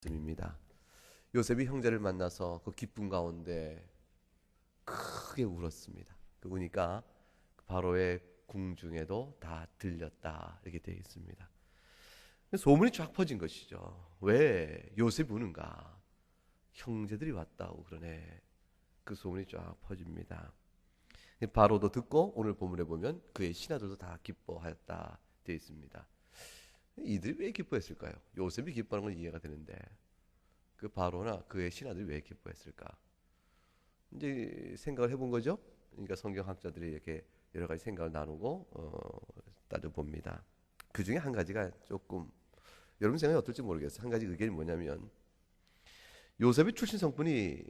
말씀입니다. 요셉이 형제를 만나서 그 기쁨 가운데 크게 울었습니다. 우니까 바로의 궁중에도 다 들렸다 이렇게 되어 있습니다. 소문이 쫙 퍼진 것이죠. 왜 요셉이 우는가? 형제들이 왔다고 그러네. 그 소문이 쫙 퍼집니다. 바로도 듣고 오늘 본문에 보면 그의 신하들도 다 기뻐하였다 되어 있습니다. 이들이 왜 기뻐했을까요? 요셉이 기뻐하는 건 이해가 되는데 그 바로나 그의 신하들이 왜 기뻐했을까? 이제 생각을 해본 거죠. 그러니까 성경학자들이 이렇게 여러 가지 생각을 나누고 따져봅니다. 그 중에 한 가지가 조금 여러분 생각이 어떨지 모르겠어요. 한 가지 의견이 뭐냐면 요셉의 출신 성분이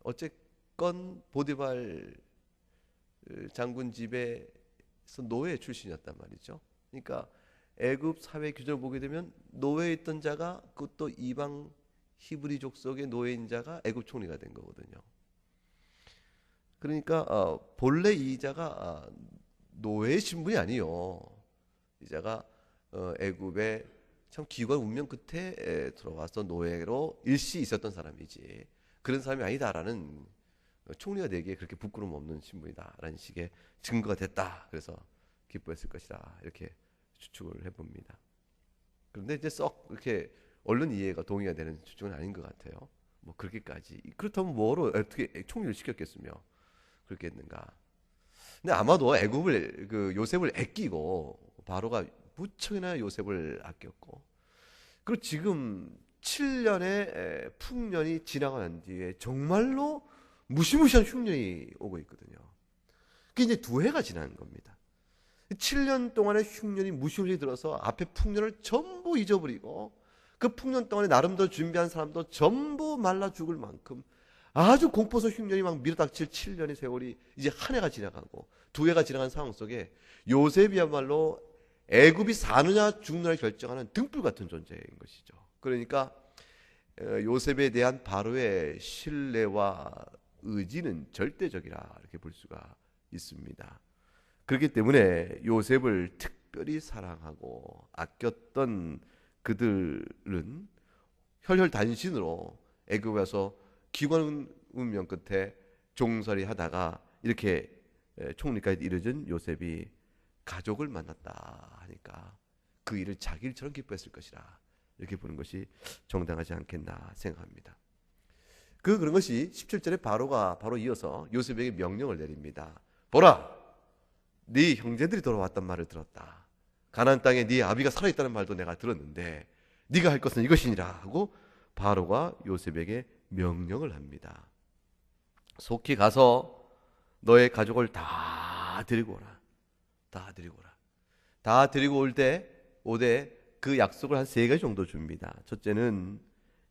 어쨌건 보디발 장군 집에서 노예 출신이었단 말이죠. 그러니까 애굽 사회 규정을 보게 되면 노예에 있던 자가 그것도 이방 히브리족 속의 노예인 자가 애굽 총리가 된 거거든요. 그러니까 본래 이 자가 노예의 신분이 아니요. 이 자가 애굽의 참 기관 운명 끝에 들어와서 노예로 일시 있었던 사람이지 그런 사람이 아니다라는 총리가 되기에 그렇게 부끄러움 없는 신분이다라는 식의 증거가 됐다. 그래서 기뻐했을 것이다. 이렇게 추측을 해봅니다. 그런데 이제 썩 이렇게 얼른 이해가 동의가 되는 추측은 아닌 것 같아요. 뭐 그렇게까지 그렇다면 뭐로 어떻게 총리를 시켰겠으며 그렇게 했는가? 근데 아마도 애굽을 그 요셉을 아끼고 바로가 무척이나 요셉을 아꼈고 그리고 지금 7년의 풍년이 지나고 난 뒤에 정말로 무시무시한 흉년이 오고 있거든요. 그게 이제 두 해가 지난 겁니다. 7년 동안의 흉년이 무시무시 들어서 앞에 풍년을 전부 잊어버리고 그 풍년 동안에 나름대로 준비한 사람도 전부 말라 죽을 만큼 아주 공포서 흉년이 막 밀어닥칠 7년의 세월이 이제 한 해가 지나가고 두 해가 지나간 상황 속에 요셉이야말로 애굽이 사느냐 죽느냐를 결정하는 등불 같은 존재인 것이죠. 그러니까 요셉에 대한 바로의 신뢰와 의지는 절대적이라 이렇게 볼 수가 있습니다. 그렇기 때문에 요셉을 특별히 사랑하고 아꼈던 그들은 혈혈단신으로 애굽에 와서 기관 운명 끝에 종살이 하다가 이렇게 총리까지 이르진 요셉이 가족을 만났다 하니까 그 일을 자기 일처럼 기뻐했을 것이라 이렇게 보는 것이 정당하지 않겠나 생각합니다. 그런 것이 17절에 바로가 바로 이어서 요셉에게 명령을 내립니다. 보라, 네 형제들이 돌아왔단 말을 들었다. 가나안 땅에 네 아비가 살아있다는 말도 내가 들었는데 네가 할 것은 이것이니라 하고 바로가 요셉에게 명령을 합니다. 속히 가서 너의 가족을 다 데리고 오라. 다 데리고 오라. 다 데리고 오되 그 약속을 한 세 가지 정도 줍니다. 첫째는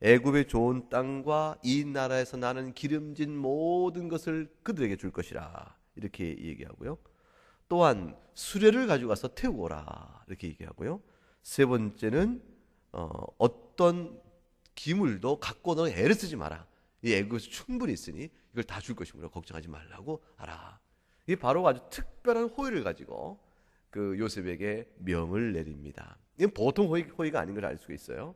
애굽의 좋은 땅과 이 나라에서 나는 기름진 모든 것을 그들에게 줄 것이라 이렇게 얘기하고요. 또한 수레를 가져가서 태우고 오라 이렇게 얘기하고요. 세 번째는 어떤 기물도 갖고 너는 애를 쓰지 마라. 이 애굽에서 충분히 있으니 이걸 다 줄 것이므로 걱정하지 말라고 하라. 이 바로 아주 특별한 호의를 가지고 그 요셉에게 명을 내립니다. 이건 보통 호의가 아닌 걸 알 수가 있어요.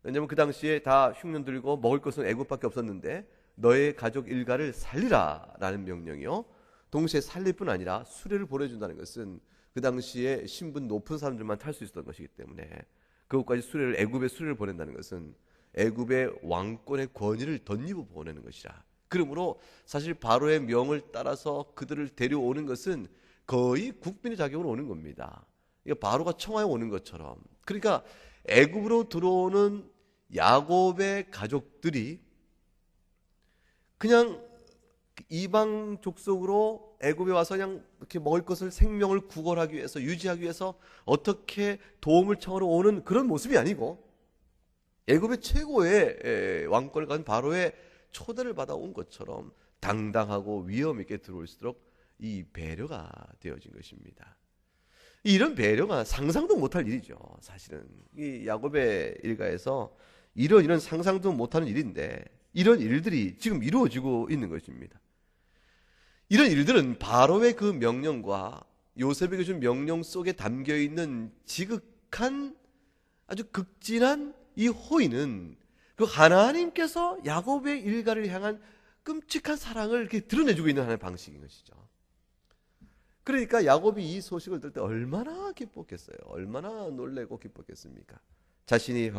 왜냐하면 그 당시에 다 흉년 들고 먹을 것은 애굽밖에 없었는데 너의 가족 일가를 살리라라는 명령이요. 동시에 살릴 뿐 아니라 수레를 보내준다는 것은 그 당시에 신분 높은 사람들만 탈 수 있었던 것이기 때문에 그것까지 애굽의 수레를 보낸다는 것은 애굽의 왕권의 권위를 덧입어 보내는 것이라. 그러므로 사실 바로의 명을 따라서 그들을 데려오는 것은 거의 국민의 자격으로 오는 겁니다. 바로가 청하에 오는 것처럼. 그러니까 애굽으로 들어오는 야곱의 가족들이 그냥 이방 족속으로 애굽에 와서 그냥 이렇게 먹을 것을 생명을 구걸하기 위해서 유지하기 위해서 어떻게 도움을 청하러 오는 그런 모습이 아니고 애굽의 최고의 왕권을 가진 바로의 초대를 받아온 것처럼 당당하고 위험 있게 들어올수록 이 배려가 되어진 것입니다. 이런 배려가 상상도 못할 일이죠. 사실은 이 야곱의 일가에서 이런 상상도 못하는 일인데 이런 일들이 지금 이루어지고 있는 것입니다. 이런 일들은 바로의 그 명령과 요셉에게 준 명령 속에 담겨있는 지극한 아주 극진한 이 호의는 그 하나님께서 야곱의 일가를 향한 끔찍한 사랑을 이렇게 드러내주고 있는 하나의 방식인 것이죠. 그러니까 야곱이 이 소식을 들을 때 얼마나 기뻤겠어요. 얼마나 놀래고 기뻤겠습니까? 자신이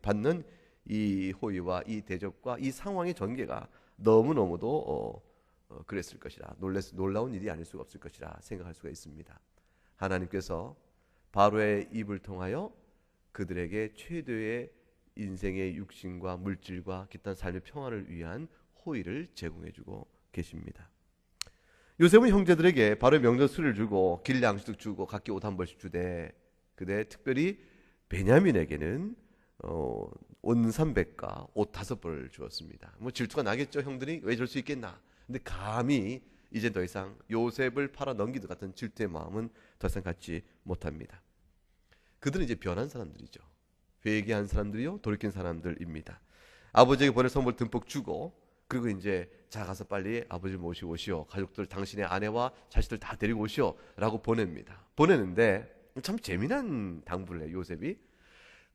받는 이 호의와 이 대접과 이 상황의 전개가 너무너무도 그랬을 것이라, 놀라운 일이 아닐 수가 없을 것이라 생각할 수가 있습니다. 하나님께서 바로의 입을 통하여 그들에게 최대의 인생의 육신과 물질과 기타 삶의 평화를 위한 호의를 제공해주고 계십니다. 요셉은 형제들에게 바로의 명절 술을 주고 길 양식도 주고 각기 옷 한 벌씩 주되, 그대 특별히 베냐민에게는 옷 300과 옷 5벌을 주었습니다. 뭐 질투가 나겠죠. 형들이 왜 줄 수 있겠나. 근데 감히 이제 더 이상 요셉을 팔아 넘기듯 같은 질투의 마음은 더 이상 갖지 못합니다. 그들은 이제 변한 사람들이죠. 회개한 사람들이요, 돌이킨 사람들입니다. 아버지에게 보낼 선물 듬뿍 주고, 그리고 이제 자 가서 빨리 아버지를 모시고 오시오, 가족들 당신의 아내와 자식들 다 데리고 오시오 라고 보내는데 참 재미난 당부를 해요. 요셉이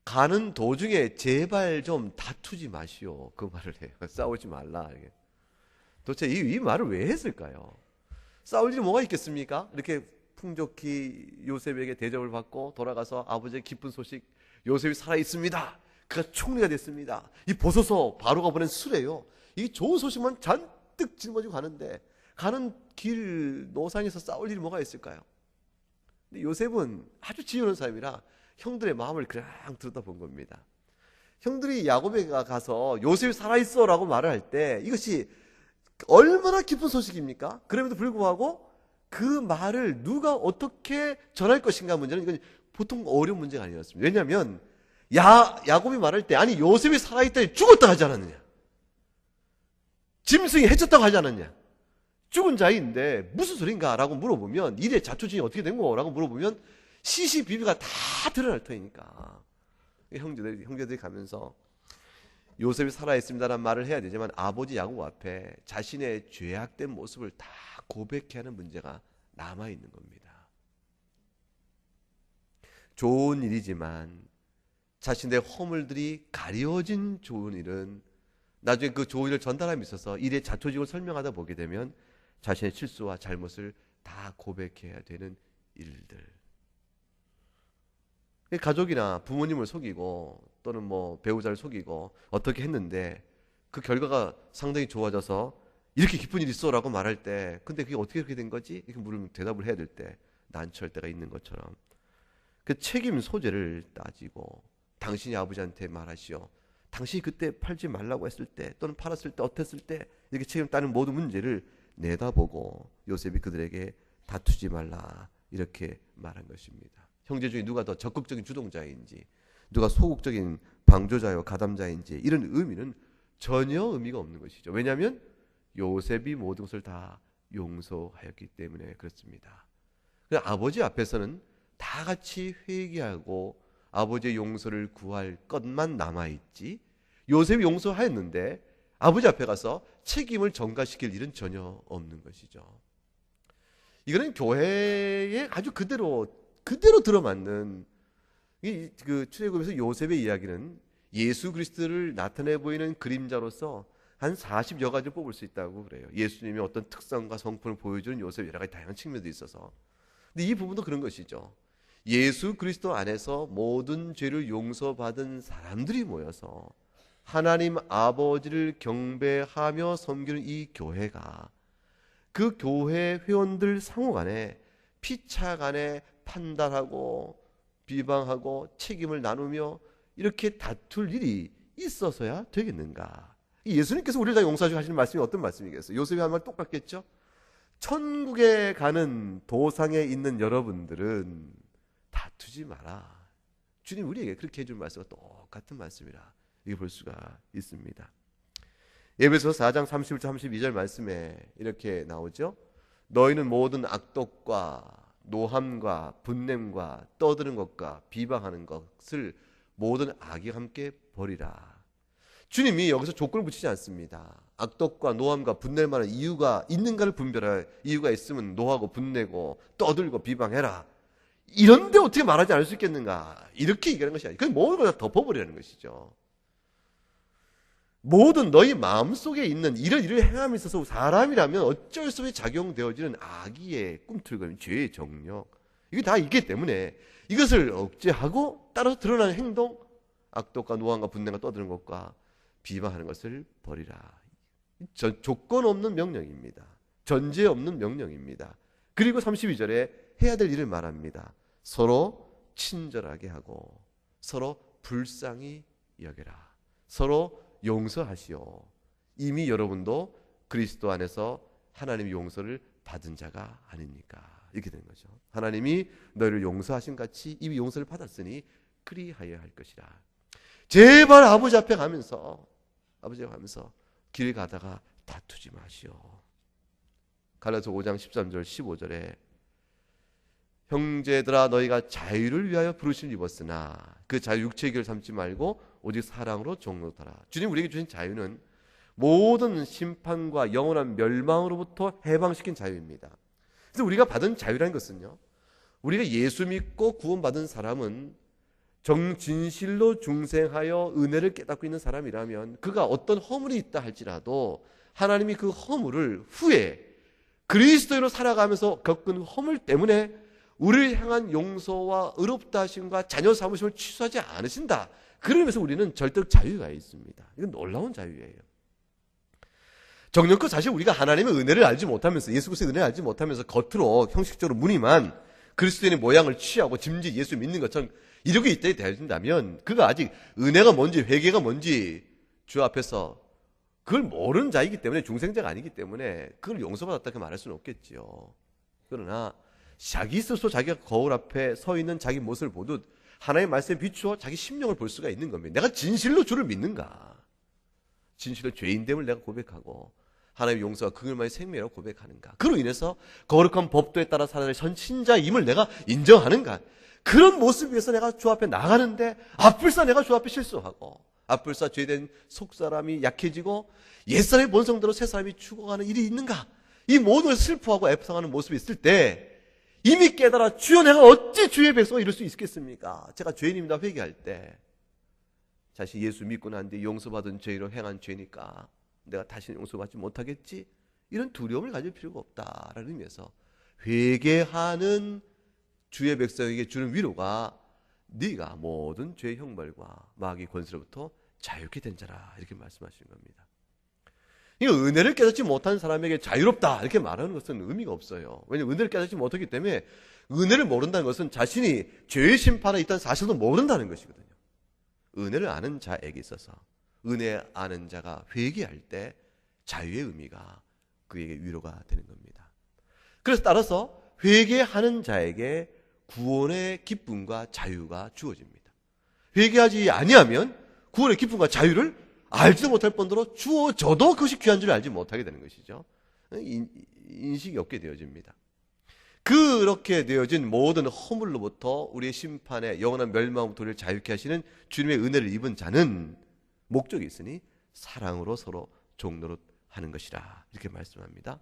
가는 도중에 제발 좀 다투지 마시오, 그 말을 해요. 싸우지 말라. 도대체 이 말을 왜 했을까요? 싸울 일이 뭐가 있겠습니까? 이렇게 풍족히 요셉에게 대접을 받고 돌아가서 아버지의 기쁜 소식, 요셉이 살아있습니다, 그가 총리가 됐습니다, 이 보소서 바로가 보낸 수레요, 이 좋은 소식만 잔뜩 짊어지고 가는 길 노상에서 싸울 일이 뭐가 있을까요? 근데 요셉은 아주 지혜로운 사람이라 형들의 마음을 그냥 들여다본 겁니다. 형들이 야곱에게 가서 요셉이 살아있어 라고 말을 할 때 이것이 얼마나 기쁜 소식입니까? 그럼에도 불구하고 그 말을 누가 어떻게 전할 것인가 문제는 이건 보통 어려운 문제가 아니었습니다. 왜냐하면 야곱이 말할 때 아니 요셉이 살아있다니 죽었다 하지 않았느냐, 짐승이 해쳤다고 하지 않았냐, 죽은 자인데 무슨 소린가 라고 물어보면, 일의 자초지종이 어떻게 된 거라고 물어보면 시시비비가 다 드러날 터이니까 형제들이 가면서 요셉이 살아있습니다라는 말을 해야 되지만 아버지 야곱 앞에 자신의 죄악된 모습을 다 고백해야 하는 문제가 남아있는 겁니다. 좋은 일이지만 자신의 허물들이 가려진 좋은 일은 나중에 그 좋은 일을 전달함에 있어서 일의 자초지종을 설명하다 보게 되면 자신의 실수와 잘못을 다 고백해야 되는 일들. 가족이나 부모님을 속이고 또는 뭐 배우자를 속이고 어떻게 했는데 그 결과가 상당히 좋아져서 이렇게 기쁜 일이 있어 라고 말할 때, 근데 그게 어떻게 그렇게 된 거지? 이렇게 물으면 대답을 해야 될 때 난처할 때가 있는 것처럼 그 책임 소재를 따지고 당신이 아버지한테 말하시오, 당신이 그때 팔지 말라고 했을 때 또는 팔았을 때 어땠을 때 이렇게 책임 따는 모든 문제를 내다보고 요셉이 그들에게 다투지 말라 이렇게 말한 것입니다. 형제 중에 누가 더 적극적인 주동자인지, 누가 소극적인 방조자요 가담자인지 이런 의미는 전혀 의미가 없는 것이죠. 왜냐하면 요셉이 모든 것을 다 용서하였기 때문에 그렇습니다. 아버지 앞에서는 다 같이 회개하고 아버지의 용서를 구할 것만 남아있지, 요셉이 용서하였는데 아버지 앞에 가서 책임을 전가시킬 일은 전혀 없는 것이죠. 이거는 교회에 아주 그대로 들어맞는 그 출애굽에서 요셉의 이야기는 예수 그리스도를 나타내 보이는 그림자로서 한 40여 가지를 뽑을 수 있다고 그래요. 예수님의 어떤 특성과 성품을 보여주는 요셉의 여러 가지 다양한 측면도 있어서. 근데 이 부분도 그런 것이죠. 예수 그리스도 안에서 모든 죄를 용서받은 사람들이 모여서 하나님 아버지를 경배하며 섬기는 이 교회가, 그 교회 회원들 상호 간에 피차 간에 판단하고 비방하고 책임을 나누며 이렇게 다툴 일이 있어서야 되겠는가? 예수님께서 우리를 다 용서하시고 하시는 말씀이 어떤 말씀이겠어요? 요셉이 한 말 똑같겠죠? 천국에 가는 도상에 있는 여러분들은 다투지 마라. 주님 우리에게 그렇게 해준 말씀과 똑같은 말씀이라 이게 볼 수가 있습니다. 에베소서 4장 31절 32절 말씀에 이렇게 나오죠. 너희는 모든 악독과 노함과 분냄과 떠드는 것과 비방하는 것을 모든 악이 함께 버리라. 주님이 여기서 조건을 붙이지 않습니다. 악독과 노함과 분낼만한 이유가 있는가를 분별할 이유가 있으면 노하고 분내고 떠들고 비방해라. 이런데 어떻게 말하지 않을 수 있겠는가? 이렇게 얘기하는 것이 아니에요. 그냥 모든 걸 다 덮어버리라는 것이죠. 모든 너희 마음속에 있는 이런 일을 행함에 있어서 사람이라면 어쩔 수 없이 작용되어지는 악의의 꿈틀거림, 죄의 정력, 이게 다 있기 때문에 이것을 억제하고 따라서 드러나는 행동, 악독과 노함과 분냄과 떠드는 것과 비방하는 것을 버리라. 조건 없는 명령입니다. 전제 없는 명령입니다. 그리고 32절에 해야 될 일을 말합니다. 서로 친절하게 하고 서로 불쌍히 여겨라. 서로 용서하시오. 이미 여러분도 그리스도 안에서 하나님의 용서를 받은 자가 아닙니까? 이렇게 되는 거죠. 하나님이 너희를 용서하신 같이 이미 용서를 받았으니 그리하여야 할 것이라. 제발 아버지 앞에 가면서 길 가다가 다투지 마시오. 갈라서 5장 13절 15절에 형제들아 너희가 자유를 위하여 부르심을 입었으나 그 자유 육체의 길을 삼지 말고 오직 사랑으로 종노하라. 주님 우리에게 주신 자유는 모든 심판과 영원한 멸망으로부터 해방시킨 자유입니다. 그래서 우리가 받은 자유라는 것은요, 우리가 예수 믿고 구원받은 사람은 정진실로 중생하여 은혜를 깨닫고 있는 사람이라면 그가 어떤 허물이 있다 할지라도 하나님이 그 허물을 후에 그리스도로 살아가면서 겪은 허물 때문에 우리를 향한 용서와 의롭다 하심과 자녀 삼으심을 취소하지 않으신다. 그러면서 우리는 절대적 자유가 있습니다. 이건 놀라운 자유예요. 정녕 사실 우리가 하나님의 은혜를 알지 못하면서 예수 그리스도의 은혜를 알지 못하면서 겉으로 형식적으로 무늬만 그리스도인의 모양을 취하고 짐짓 예수 믿는 것처럼 이렇게 있다 되어진다면 그가 아직 은혜가 뭔지 회개가 뭔지 주 앞에서 그걸 모르는 자이기 때문에 중생자가 아니기 때문에 그걸 용서받았다 그 말할 수는 없겠지요. 그러나 자기 스스로 자기가 거울 앞에 서 있는 자기 모습을 보듯 하나님의 말씀에 비추어 자기 심령을 볼 수가 있는 겁니다. 내가 진실로 주를 믿는가? 진실로 죄인됨을 내가 고백하고 하나님의 용서가 그것만의 생명이라고 고백하는가? 그로 인해서 거룩한 법도에 따라 살아갈 선신자임을 내가 인정하는가? 그런 모습 위해서 내가 주 앞에 나가는데 앞불사 내가 주 앞에 실수하고 앞불사 죄된 속사람이 약해지고 옛사람의 본성대로 새사람이 죽어가는 일이 있는가? 이 모든 걸 슬퍼하고 애통하는 모습이 있을 때 이미 깨달아 주여 내가 어찌 주의 백성을 이룰 수 있겠습니까? 제가 죄인입니다 회개할 때 자신 예수 믿고 난 뒤에 용서받은 죄로 행한 죄니까 내가 다시는 용서받지 못하겠지? 이런 두려움을 가질 필요가 없다라는 의미에서 회개하는 주의 백성에게 주는 위로가 네가 모든 죄의 형벌과 마귀의 권세로부터 자유케 된 자라 이렇게 말씀하시는 겁니다. 이거 은혜를 깨닫지 못한 사람에게 자유롭다 이렇게 말하는 것은 의미가 없어요. 왜냐하면 은혜를 깨닫지 못하기 때문에 은혜를 모른다는 것은 자신이 죄의 심판에 있다는 사실도 모른다는 것이거든요. 은혜를 아는 자에게 있어서 은혜 아는 자가 회개할 때 자유의 의미가 그에게 위로가 되는 겁니다. 그래서 따라서 회개하는 자에게 구원의 기쁨과 자유가 주어집니다. 회개하지 아니하면 구원의 기쁨과 자유를 알지도 못할 뿐더러 주어져도 그것이 귀한 줄 알지 못하게 되는 것이죠. 인식이 없게 되어집니다. 그렇게 되어진 모든 허물로부터 우리의 심판에 영원한 멸망부터 우리를 자유케 하시는 주님의 은혜를 입은 자는 목적이 있으니 사랑으로 서로 종노릇하는 것이라 이렇게 말씀합니다.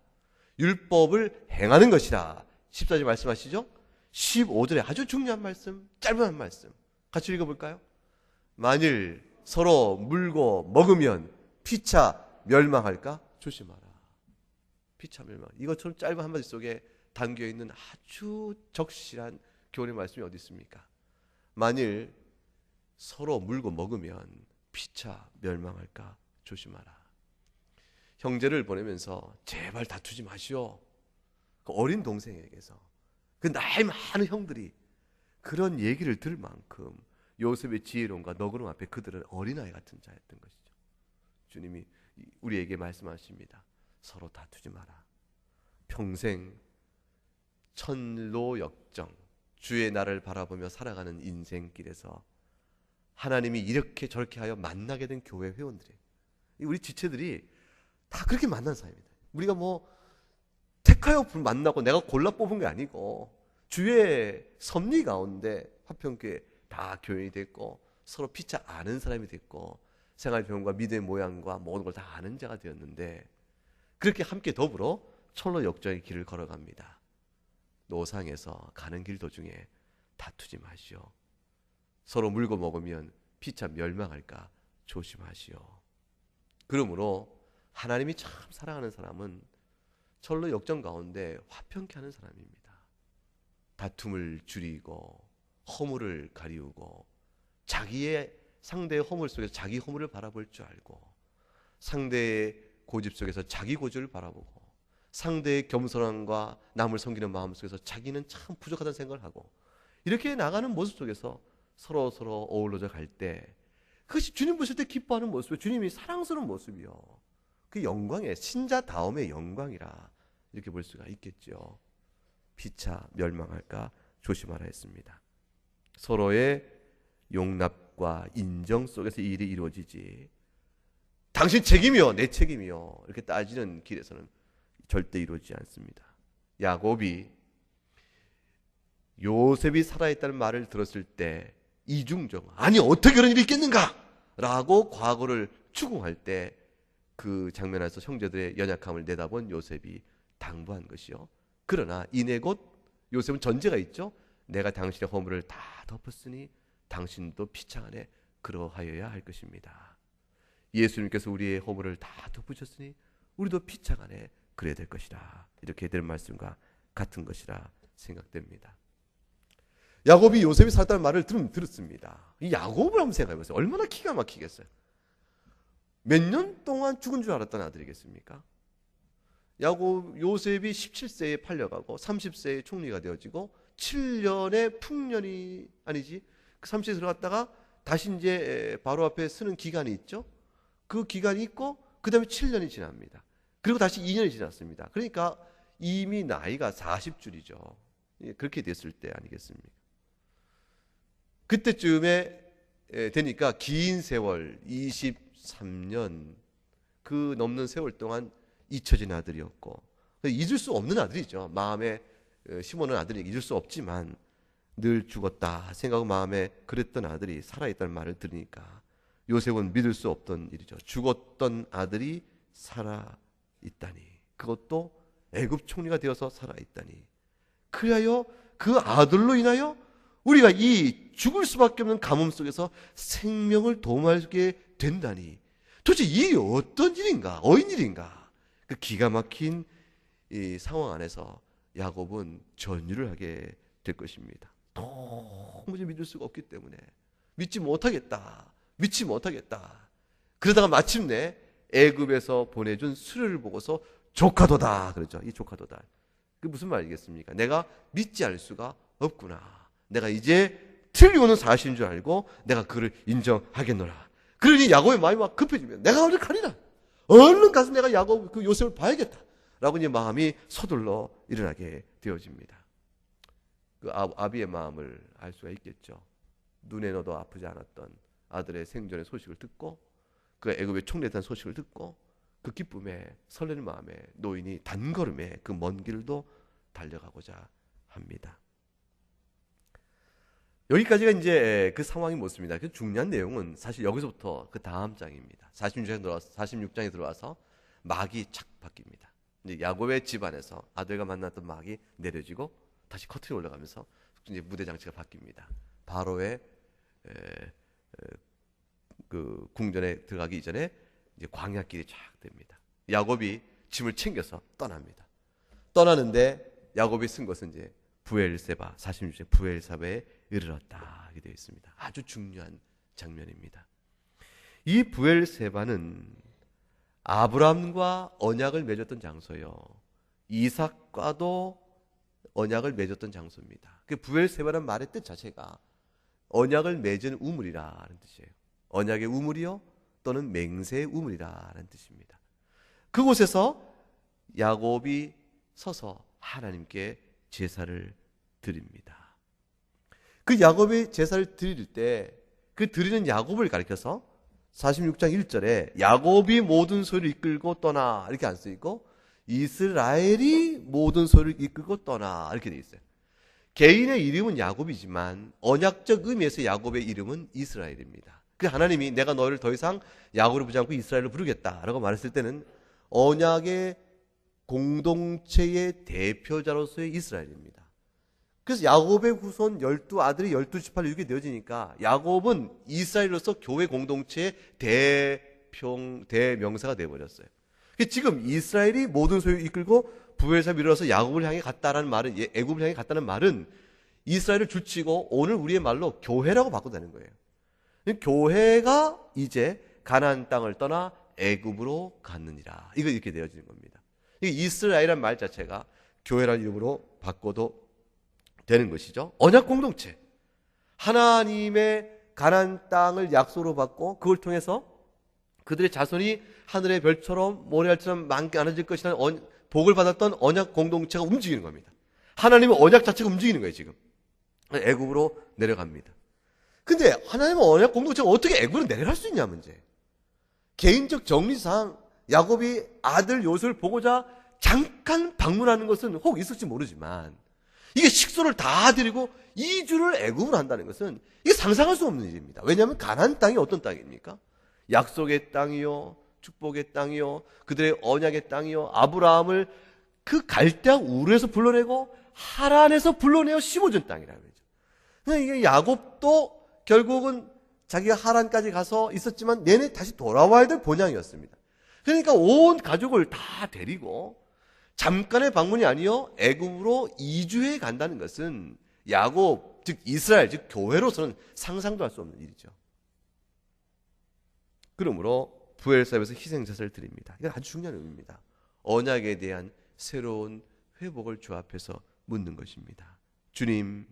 율법을 행하는 것이라 14절 말씀하시죠. 15절에 아주 중요한 말씀, 짧은 말씀 같이 읽어볼까요? 만일 서로 물고 먹으면 피차 멸망할까? 조심하라. 피차 멸망. 이것처럼 짧은 한마디 속에 담겨있는 아주 적실한 교훈의 말씀이 어디 있습니까? 만일 서로 물고 먹으면 피차 멸망할까? 조심하라. 형제를 보내면서 제발 다투지 마시오. 그 어린 동생에게서 그 나이 많은 형들이 그런 얘기를 들을 만큼 요셉의 지혜로움과 너그러움 앞에 그들은 어린아이 같은 자였던 것이죠. 주님이 우리에게 말씀하십니다. 서로 다투지 마라. 평생 천로역정 주의 나를 바라보며 살아가는 인생길에서 하나님이 이렇게 저렇게 하여 만나게 된 교회 회원들이 우리 지체들이 다 그렇게 만난 사이입니다. 우리가 뭐 택하여 만나고 내가 골라 뽑은 게 아니고 주의 섭리 가운데 화평교회 다 교인이 됐고 서로 피차 아는 사람이 됐고 생활 배움과 믿음의 모양과 모든 걸 다 아는 자가 되었는데 그렇게 함께 더불어 철로 역정의 길을 걸어갑니다. 노상에서 가는 길 도중에 다투지 마시오. 서로 물고 먹으면 피차 멸망할까 조심하시오. 그러므로 하나님이 참 사랑하는 사람은 철로 역정 가운데 화평케 하는 사람입니다. 다툼을 줄이고 허물을 가리우고 자기의 상대의 허물 속에서 자기 허물을 바라볼 줄 알고 상대의 고집 속에서 자기 고집을 바라보고 상대의 겸손함과 남을 섬기는 마음 속에서 자기는 참 부족하다는 생각을 하고 이렇게 나가는 모습 속에서 서로 어우러져 갈 때 그것이 주님 보실 때 기뻐하는 모습이에요. 주님이 사랑스러운 모습이요. 그 영광의 신자다움의 영광이라 이렇게 볼 수가 있겠죠. 피차 멸망할까 조심하라 했습니다. 서로의 용납과 인정 속에서 이 일이 이루어지지 당신 책임이요 내 책임이요 이렇게 따지는 길에서는 절대 이루어지지 않습니다. 야곱이 요셉이 살아있다는 말을 들었을 때 이중적 아니 어떻게 그런 일이 있겠는가 라고 과거를 추궁할 때 그 장면에서 형제들의 연약함을 내다본 요셉이 당부한 것이요. 그러나 이내 곧 요셉은 전제가 있죠. 내가 당신의 허물을 다 덮었으니 당신도 피차 안에 그러하여야 할 것입니다. 예수님께서 우리의 허물을 다 덮으셨으니 우리도 피차 안에 그래야 될 것이라 이렇게 될 말씀과 같은 것이라 생각됩니다. 야곱이 요셉이 살았다는 말을 들었습니다. 이 야곱을 한번 생각해 보세요. 얼마나 기가 막히겠어요. 몇 년 동안 죽은 줄 알았던 아들이겠습니까? 요셉이 17세에 팔려가고 30세에 총리가 되어지고 7년의 풍년이 아니지 그 30세에 들어갔다가 다시 이제 바로 앞에 서는 기간이 있죠. 그 기간이 있고 그 다음에 7년이 지납니다. 그리고 다시 2년이 지났습니다. 그러니까 이미 나이가 40줄이죠. 그렇게 됐을 때 아니겠습니까? 그때쯤에 되니까 긴 세월 23년 그 넘는 세월 동안 잊혀진 아들이었고 잊을 수 없는 아들이죠. 마음에 심어놓은 아들이 잊을 수 없지만 늘 죽었다 생각하고 마음에 그랬던 아들이 살아있다는 말을 들으니까 요셉은 믿을 수 없던 일이죠. 죽었던 아들이 살아있다니 그것도 애굽 총리가 되어서 살아있다니 그리하여 그 아들로 인하여 우리가 이 죽을 수밖에 없는 가뭄 속에서 생명을 도모하게 된다니 도대체 이 일이 어떤 일인가 어인 일인가 그 기가 막힌 이 상황 안에서 야곱은 전율을 하게 될 것입니다. 도무지 믿을 수가 없기 때문에 믿지 못하겠다 그러다가 마침내 애굽에서 보내준 수레를 보고서 조카도다 그러죠. 이 조카도다 그 무슨 말이겠습니까? 내가 믿지 않을 수가 없구나. 내가 이제 틀리고는 사실인 줄 알고 내가 그를 인정하겠노라. 그러니 야곱의 마음이 막 급해지면 내가 어디 가리라. 얼른 가서 내가 야곱 그 요셉을 봐야겠다. 라고 이제 마음이 서둘러 일어나게 되어집니다. 그 아비의 마음을 알 수가 있겠죠. 눈에 넣어도 아프지 않았던 아들의 생전의 소식을 듣고 그 애굽의 총리에 대한 소식을 듣고 그 기쁨에 설레는 마음에 노인이 단걸음에 그 먼 길도 달려가고자 합니다. 여기까지가 이제 그 상황이 뭡니까? 그 중요한 내용은 사실 여기서부터 그 다음 장입니다. 46장에 들어와서 막이 착 바뀝니다. 이제 야곱의 집안에서 아들과 만났던 막이 내려지고 다시 커튼이 올라가면서 이제 무대 장치가 바뀝니다. 바로의 그 궁전에 들어가기 이전에 이제 광야길이 쫙 됩니다. 야곱이 짐을 챙겨서 떠납니다. 떠나는데 야곱이 쓴 것은 이제 부엘세바 46장 부엘세바에 이르렀다 이렇게 되어 있습니다. 아주 중요한 장면입니다. 이 부엘세바는 아브라함과 언약을 맺었던 장소요. 이삭과도 언약을 맺었던 장소입니다. 그 부엘세바라는 말의 뜻 자체가 언약을 맺은 우물이라는 뜻이에요. 언약의 우물이요 또는 맹세의 우물이라는 뜻입니다. 그곳에서 야곱이 서서 하나님께 제사를 드립니다. 그 야곱의 제사를 드릴 때 그 드리는 야곱을 가리켜서 46장 1절에 야곱이 모든 소리를 이끌고 떠나 이렇게 안 쓰이고 이스라엘이 모든 소리를 이끌고 떠나 이렇게 되어 있어요. 개인의 이름은 야곱이지만 언약적 의미에서 야곱의 이름은 이스라엘입니다. 그 하나님이 내가 너희를 더 이상 야곱을 부르지 않고 이스라엘을 부르겠다라고 말했을 때는 언약의 공동체의 대표자로서의 이스라엘입니다. 그래서 야곱의 후손 12아들이 12지파로 이렇게 되어지니까 야곱은 이스라엘로서 교회 공동체의 대명사가 돼버렸어요. 지금 이스라엘이 모든 소유 이끌고 부엘사 밀어서 야곱을 향해 갔다라는 말은, 애굽을 향해 갔다는 말은 이스라엘을 줄치고 오늘 우리의 말로 교회라고 바꾼다는 거예요. 교회가 이제 가나안 땅을 떠나 애굽으로 갔느니라. 이거 이렇게 되어지는 겁니다. 이스라엘이라는 말 자체가 교회라는 이름으로 바꿔도 되는 것이죠. 언약 공동체. 하나님의 가나안 땅을 약속으로 받고 그걸 통해서 그들의 자손이 하늘의 별처럼 모래알처럼 많아질 것이라는 복을 받았던 언약 공동체가 움직이는 겁니다. 하나님의 언약 자체가 움직이는 거예요, 지금. 애굽으로 내려갑니다. 근데 하나님의 언약 공동체가 어떻게 애굽으로 내려갈 수 있냐 문제. 개인적 정리상 야곱이 아들 요셉을 보고자 잠깐 방문하는 것은 혹 있을지 모르지만 이게 식소를 다 드리고 2주를 애굽으로 한다는 것은 이게 상상할 수 없는 일입니다. 왜냐하면 가나안 땅이 어떤 땅입니까? 약속의 땅이요, 축복의 땅이요, 그들의 언약의 땅이요, 아브라함을 그 갈대아 우르에서 불러내고 하란에서 불러내어 심어준 땅이라는 거죠. 그러니까 이게 야곱도 결국은 자기가 하란까지 가서 있었지만 내내 다시 돌아와야 될 본향이었습니다. 그러니까 온 가족을 다 데리고 잠깐의 방문이 아니요 애굽으로 2주에 간다는 것은 야곱, 즉 이스라엘, 즉 교회로서는 상상도 할 수 없는 일이죠. 그러므로 부엘사에서 희생제사를 드립니다. 이건 아주 중요한 의미입니다. 언약에 대한 새로운 회복을 주 앞에서 묻는 것입니다. 주님,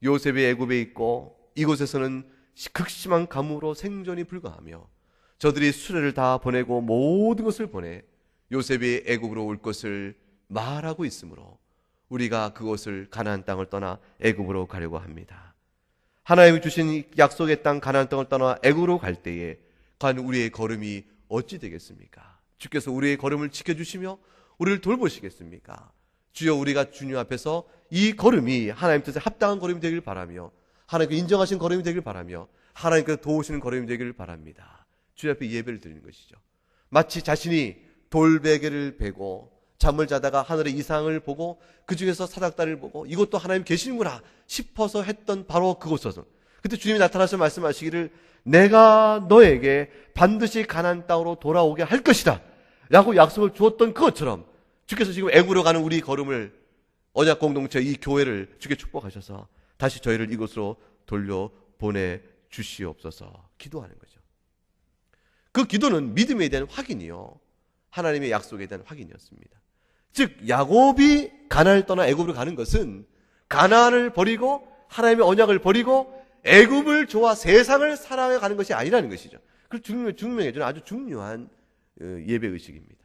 요셉이 애굽에 있고 이곳에서는 극심한 가뭄으로 생존이 불가하며 저들이 수레를 다 보내고 모든 것을 보내 요셉이 애굽으로 올 것을 말하고 있으므로 우리가 그곳을 가나안 땅을 떠나 애굽으로 가려고 합니다. 하나님이 주신 약속의 땅 가나안 땅을 떠나 애굽으로 갈 때에 과연 우리의 걸음이 어찌 되겠습니까? 주께서 우리의 걸음을 지켜주시며 우리를 돌보시겠습니까? 주여, 우리가 주님 앞에서 이 걸음이 하나님 뜻에 합당한 걸음이 되길 바라며 하나님께 인정하신 걸음이 되길 바라며 하나님께서 도우시는 걸음이 되기를 바랍니다. 주님 앞에 예배를 드리는 것이죠. 마치 자신이 돌베개를 베고 잠을 자다가 하늘의 이상을 보고 그 중에서 사닥다리를 보고 이것도 하나님 계시는구나 싶어서 했던 바로 그곳에서 그때 주님이 나타나서 말씀하시기를 내가 너에게 반드시 가나안 땅으로 돌아오게 할 것이다 라고 약속을 주었던 그것처럼 주께서 지금 애굽으로 가는 우리 걸음을 언약 공동체 이 교회를 주께 축복하셔서 다시 저희를 이곳으로 돌려보내 주시옵소서 기도하는 거죠. 그 기도는 믿음에 대한 확인이요 하나님의 약속에 대한 확인이었습니다. 즉 야곱이 가나안을 떠나 애굽으로 가는 것은 가나안을 버리고 하나님의 언약을 버리고 애굽을 좋아 세상을 사랑해 가는 것이 아니라는 것이죠. 그걸 증명해주는 아주 중요한 예배의식입니다.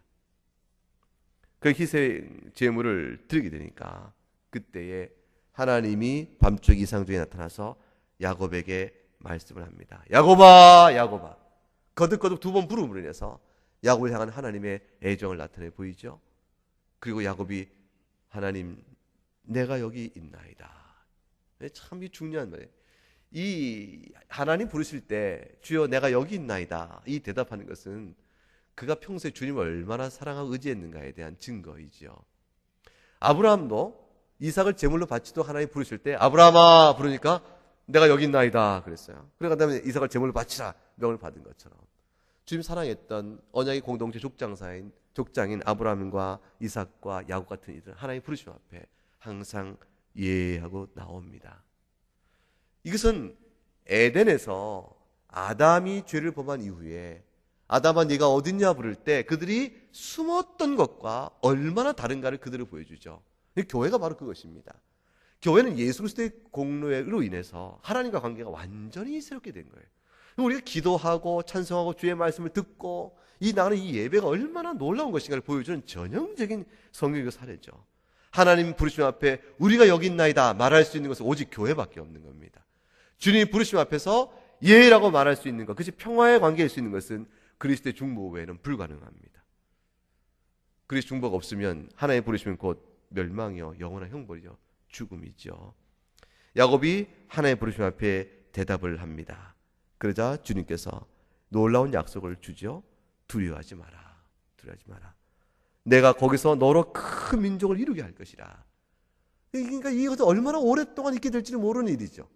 그 희생 제물을 드리게 되니까 그때에 하나님이 밤중 이상 중에 나타나서 야곱에게 말씀을 합니다. 야곱아, 야곱아. 거듭거듭 2번 부름으로 인해서 야곱을 향한 하나님의 애정을 나타내 보이죠. 그리고 야곱이 하나님 내가 여기 있나이다. 참 중요한 말이에요. 이 하나님 부르실 때 주여 내가 여기 있나이다 이 대답하는 것은 그가 평소에 주님을 얼마나 사랑하고 의지했는가에 대한 증거이지요. 아브라함도 이삭을 제물로 바치도 하나님 부르실 때 아브라함아 부르니까 내가 여기 있나이다 그랬어요. 그러니까 그다음에 이삭을 제물로 바치라 명을 받은 것처럼 주님 사랑했던 언약의 공동체 족장인 아브라함과 이삭과 야곱 같은 이들 하나님 부르심 앞에 항상 예하고 나옵니다. 이것은 에덴에서 아담이 죄를 범한 이후에 아담아 네가 어딨냐 부를 때 그들이 숨었던 것과 얼마나 다른가를 그들을 보여주죠. 교회가 바로 그것입니다. 교회는 예수 그리스도의 공로로 인해서 하나님과 관계가 완전히 새롭게 된 거예요. 우리가 기도하고 찬송하고 주의 말씀을 듣고 나가는 이 예배가 얼마나 놀라운 것인가를 보여주는 전형적인 성경의 사례죠. 하나님 부르심 앞에 우리가 여기 있나이다 말할 수 있는 것은 오직 교회밖에 없는 겁니다. 주님 부르심 앞에서 예라고 말할 수 있는 것, 그것이 평화의 관계일 수 있는 것은 그리스도의 중보 외에는 불가능합니다. 그리스도 중보가 없으면 하나님의 부르심은 곧 멸망이요 영원한 형벌이요 죽음이죠. 야곱이 하나님의 부르심 앞에 대답을 합니다. 그러자 주님께서 놀라운 약속을 주죠. 두려워하지 마라. 두려워하지 마라. 내가 거기서 너로 큰 민족을 이루게 할 것이라. 그러니까 이것은 얼마나 오랫동안 있게 될지는 모르는 일이죠.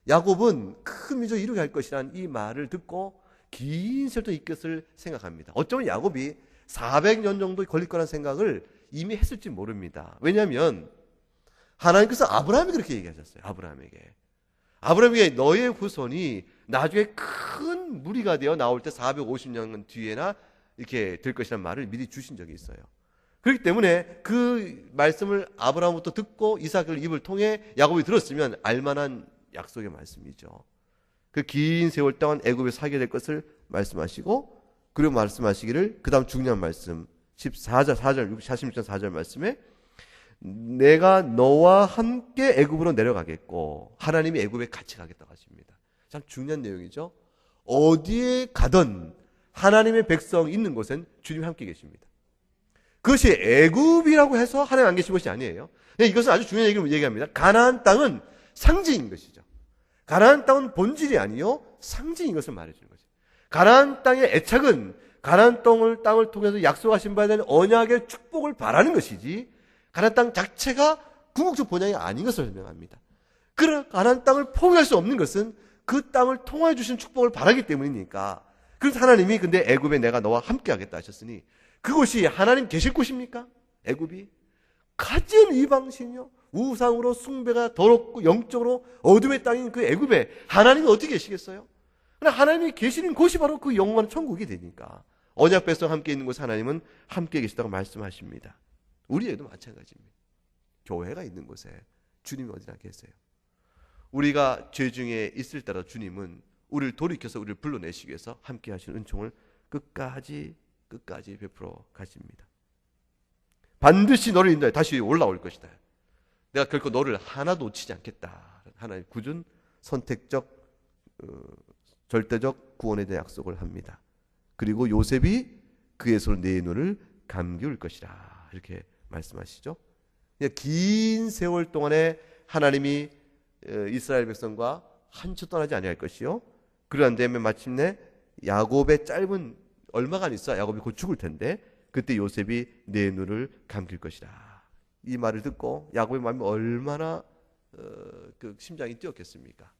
야곱은 큰 민족을 이루게 할 것이라는 이 말을 듣고 긴 세월도 있을 것을 생각합니다. 어쩌면 야곱이 400년 정도 걸릴 거라는 생각을 이미 했을지 모릅니다. 왜냐하면 하나님께서 아브라함이 그렇게 얘기하셨어요. 아브라함에게 너의 후손이 나중에 큰 무리가 되어 나올 때 450년 뒤에나 이렇게 될 것이라는 말을 미리 주신 적이 있어요. 그렇기 때문에 그 말씀을 아브라함부터 듣고 이삭을 입을 통해 야곱이 들었으면 알만한 약속의 말씀이죠. 그 긴 세월 동안 애굽에 살게 될 것을 말씀하시고, 그리고 말씀하시기를 그 다음 중요한 말씀 14절 46장 4절 말씀에 내가 너와 함께 애굽으로 내려가겠고 하나님이 애굽에 같이 가겠다고 하십니다. 참 중요한 내용이죠. 어디에 가든 하나님의 백성 있는 곳엔 주님이 함께 계십니다. 그것이 애굽이라고 해서 하나님 안 계신 것이 아니에요. 이것은 아주 중요한 얘기를 얘기합니다. 가나안 땅은 상징인 것이죠. 가나안 땅은 본질이 아니요 상징인 것을 말해주는 거죠. 가나안 땅의 애착은 가나안 땅을 통해서 약속하신 바에 대한 언약의 축복을 바라는 것이지 가나안 땅 자체가 궁극적 본향이 아닌 것을 설명합니다. 그러나 가나안 땅을 포기할 수 없는 것은 그 땅을 통하여 주신 축복을 바라기 때문이니까. 그래서 하나님이 근데 애굽에 내가 너와 함께 하겠다 하셨으니 그곳이 하나님 계실 곳입니까? 애굽이 가진 이방신이요 우상으로 숭배가 더럽고 영적으로 어둠의 땅인 그 애굽에 하나님이 어떻게 계시겠어요? 그러나 하나님이 계시는 곳이 바로 그 영원한 천국이 되니까 언약 백성 함께 있는 곳에 하나님은 함께 계시다고 말씀하십니다. 우리에도 마찬가지입니다. 교회가 있는 곳에 주님이 어디나 계세요. 우리가 죄 중에 있을 때라도 주님은 우리를 돌이켜서 우리를 불러내시기 위해서 함께 하시는 은총을 끝까지 베풀어 가십니다. 반드시 너를 인도해 다시 올라올 것이다. 내가 결코 너를 하나도 놓치지 않겠다. 하나님 굳은 선택적 절대적 구원에 대한 약속을 합니다. 그리고 요셉이 그의 손 내 눈을 감기울 것이라 이렇게 말씀하시죠. 긴 세월 동안에 하나님이 이스라엘 백성과 한치 떠나지 아니할 것이요. 그러한 다음에 마침내 야곱의 짧은 얼마가 안 있어 야곱이 곧 죽을 텐데 그때 요셉이 내 눈을 감길 것이라. 이 말을 듣고 야곱의 마음이 얼마나 그 심장이 뛰었겠습니까?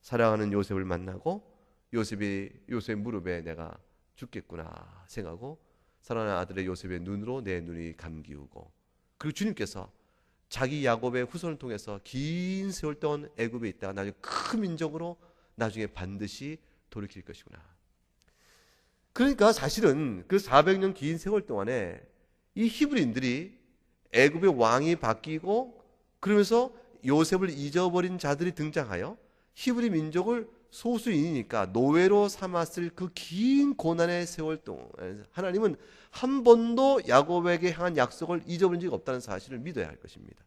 사랑하는 요셉을 만나고 요셉의 무릎에 내가 죽겠구나 생각하고 사랑하는 아들의 요셉의 눈으로 내 눈이 감기우고 그리고 주님께서 자기 야곱의 후손을 통해서 긴 세월 동안 애굽에 있다가 나중에 큰 민족으로 나중에 반드시 돌이킬 것이구나. 그러니까 사실은 그 400년 긴 세월 동안에 이 히브리인들이 애굽의 왕이 바뀌고 그러면서 요셉을 잊어버린 자들이 등장하여 히브리 민족을 소수인이니까 노예로 삼았을 그 긴 고난의 세월 동안 하나님은 한 번도 야곱에게 향한 약속을 잊어버린 적이 없다는 사실을 믿어야 할 것입니다.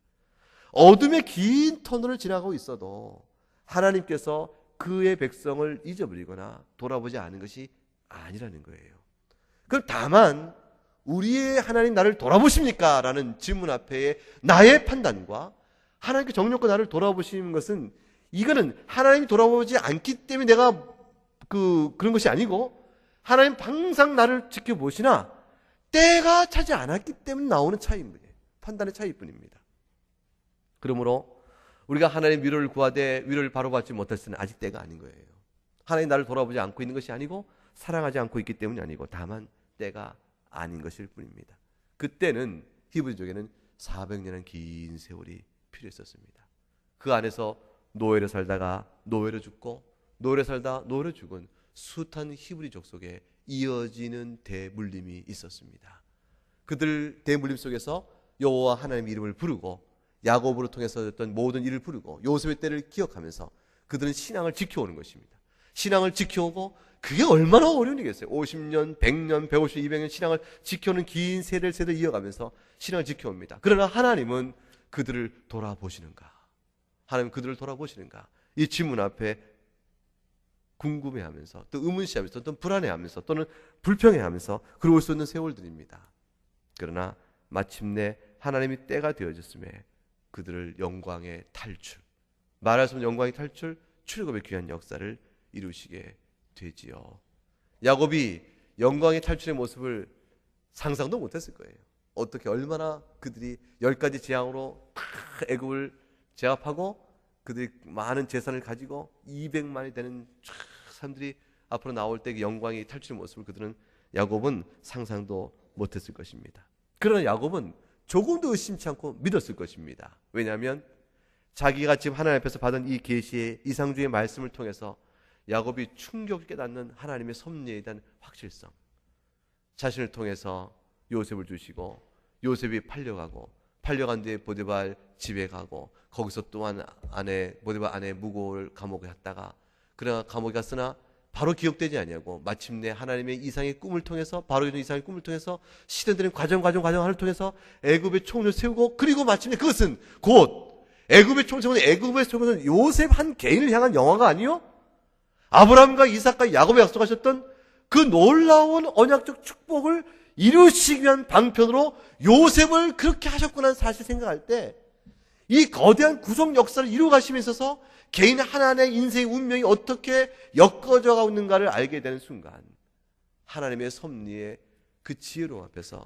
어둠의 긴 터널을 지나가고 있어도 하나님께서 그의 백성을 잊어버리거나 돌아보지 않은 것이 아니라는 거예요. 그럼 다만 우리의 하나님 나를 돌아보십니까? 라는 질문 앞에 나의 판단과 하나님께 정욕과 나를 돌아보시는 것은 이거는 하나님이 돌아보지 않기 때문에 내가 그런 것이 아니고 하나님 항상 나를 지켜보시나 때가 차지 않았기 때문에 나오는 차이입니다. 판단의 차이뿐입니다. 그러므로 우리가 하나님 위로를 구하되 위로를 바로 받지 못할 때는 아직 때가 아닌 거예요. 하나님 나를 돌아보지 않고 있는 것이 아니고 사랑하지 않고 있기 때문이 아니고 다만 때가 아닌 것일 뿐입니다. 그때는 히브리족에는 400년의 긴 세월이 필요했었습니다. 그 안에서 노예로 살다가 노예로 죽고 노예로 살다 노예로 죽은 숱한 히브리족 속에 이어지는 대물림이 있었습니다. 그들 대물림 속에서 여호와 하나님의 이름을 부르고 야곱으로 통해서 했던 모든 일을 부르고 요셉의 때를 기억하면서 그들은 신앙을 지켜오는 것입니다. 신앙을 지켜오고 그게 얼마나 어려운 일이겠어요. 50년, 100년, 150년, 200년 신앙을 지켜오는 긴 세대를 이어가면서 신앙을 지켜옵니다. 그러나 하나님은 그들을 돌아보시는가? 하나님 그들을 돌아보시는가? 이 질문 앞에 궁금해하면서 또 의문시하면서 또 불안해하면서 또는 불평해하면서 그러고 올 수 있는 세월들입니다. 그러나 마침내 하나님이 때가 되어졌음에 그들을 영광의 탈출, 말할 수 없는 영광의 탈출, 출애굽의 귀한 역사를 이루시게 되지요. 야곱이 영광의 탈출의 모습을 상상도 못했을 거예요. 어떻게 얼마나 그들이 10가지 재앙으로 애굽을 제압하고 그들이 많은 재산을 가지고 200만이 되는 사람들이 앞으로 나올 때 그 영광의 탈출의 모습을 그들은 야곱은 상상도 못했을 것입니다. 그러나 야곱은 조금도 의심치 않고 믿었을 것입니다. 왜냐하면 자기가 지금 하나님 앞에서 받은 이 계시의 이상주의 말씀을 통해서 야곱이 충격을 깨닫는 하나님의 섭리에 대한 확실성, 자신을 통해서 요셉을 주시고 요셉이 팔려간 뒤에 보디발 집에 가고 거기서 또한 보디발 아내 무고를 감옥에 갔다가 그러나 감옥에 갔으나 바로 기억되지 아니하고 마침내 하나님의 이상의 꿈을 통해서 바로 이런 이상의 꿈을 통해서 시대들은 과정을 통해서 애굽의 총을 세우고 그리고 마침내 그것은 곧 애굽의 총을 세우는 애굽의 총은 요셉 한 개인을 향한 영화가 아니요 아브라함과 이삭과 야곱에 약속하셨던 그 놀라운 언약적 축복을 이루시기 위한 방편으로 요셉을 그렇게 하셨구나 사실 생각할 때 이 거대한 구속 역사를 이루어 가심에 있어서 개인 하나의 인생의 운명이 어떻게 엮어져 가고 있는가를 알게 되는 순간 하나님의 섭리의 그 지혜로움 앞에서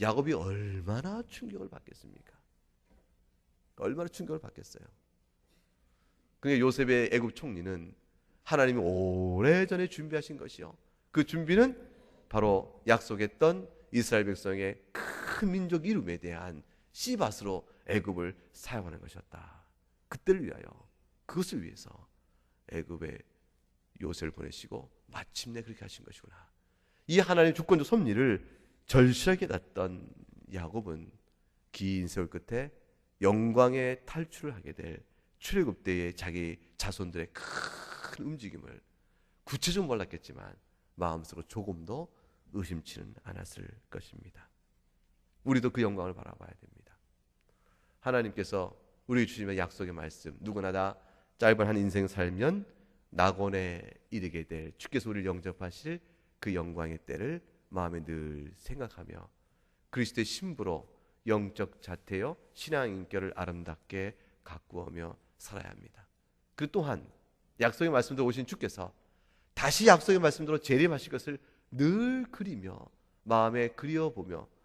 야곱이 얼마나 충격을 받겠습니까? 얼마나 충격을 받겠어요? 그러니까 요셉의 애굽 총리는 하나님이 오래전에 준비하신 것이요 그 준비는 바로 약속했던 이스라엘 백성의 큰 민족 이름에 대한 씨밭으로 애굽을 사용하는 것이었다. 그때를 위하여 그것을 위해서 애굽에 요셉을 보내시고 마침내 그렇게 하신 것이구나. 이 하나님의 주권적 섭리를 절실하게 놨던 야곱은 긴 세월 끝에 영광의 탈출을 하게 될 출애굽 때의 자기 자손들의 큰 움직임을 구체적으로 몰랐겠지만 마음속으로 조금도 의심치는 않았을 것입니다. 우리도 그 영광을 바라봐야 됩니다. 하나님께서 우리 주시는 약속의 말씀, 누구나 다 짧은 한 인생 살면 낙원에 이르게 될 주께서 우리를 영접하실 그 영광의 때를 마음에 늘 생각하며 그리스도의 신부로 영적 자태여 신앙 인격을 아름답게 가꾸어며 살아야 합니다. 그리고 또한 약속의 말씀대로 오신 주께서 다시 약속의 말씀대로 재림하실 것을 늘 그리며 마음에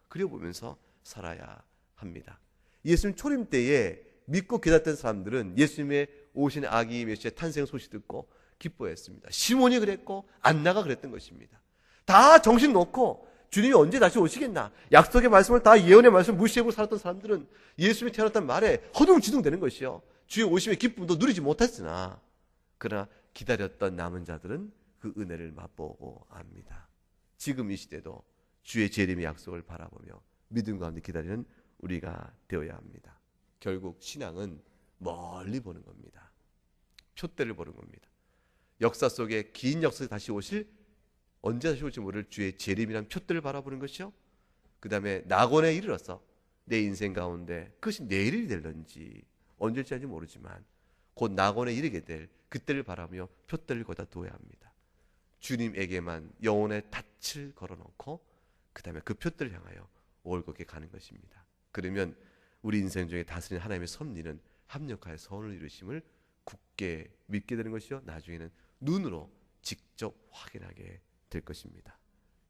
그려보면서 살아야 합니다. 예수님 초림 때에 믿고 기다렸던 사람들은 예수님의 오신 아기 메시아의 탄생 소식 듣고 기뻐했습니다. 시몬이 그랬고 안나가 그랬던 것입니다. 다 정신 놓고 주님이 언제 다시 오시겠나 약속의 말씀을 다 예언의 말씀을 무시하고 살았던 사람들은 예수님이 태어났다는 말에 허둥지둥 되는 것이요 주의 오심의 기쁨도 누리지 못했으나 그러나 기다렸던 남은 자들은 그 은혜를 맛보고 압니다. 지금 이 시대도 주의 재림의 약속을 바라보며 믿음 가운데 기다리는 우리가 되어야 합니다. 결국 신앙은 멀리 보는 겁니다. 표대를 보는 겁니다. 역사 속에 긴 역사에 다시 오실 언제 다시 올지 모를 주의 재림이라는 표대를 바라보는 것이요. 그 다음에 낙원에 이르러서 내 인생 가운데 그것이 내일이 될런지 언제일지 알지 모르지만 곧 낙원에 이르게 될 그때를 바라며 표대를 거다 두어야 합니다. 주님에게만 영혼의 닻을 걸어놓고 그 다음에 그 표대를 향하여 올곧게 가는 것입니다. 그러면 우리 인생 중에 다스리는 하나님의 섭리는 합력하여 선을 이루심을 굳게 믿게 되는 것이요 나중에는 눈으로 직접 확인하게 될 것입니다.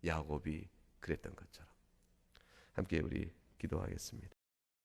야곱이 그랬던 것처럼. 함께 우리 기도하겠습니다.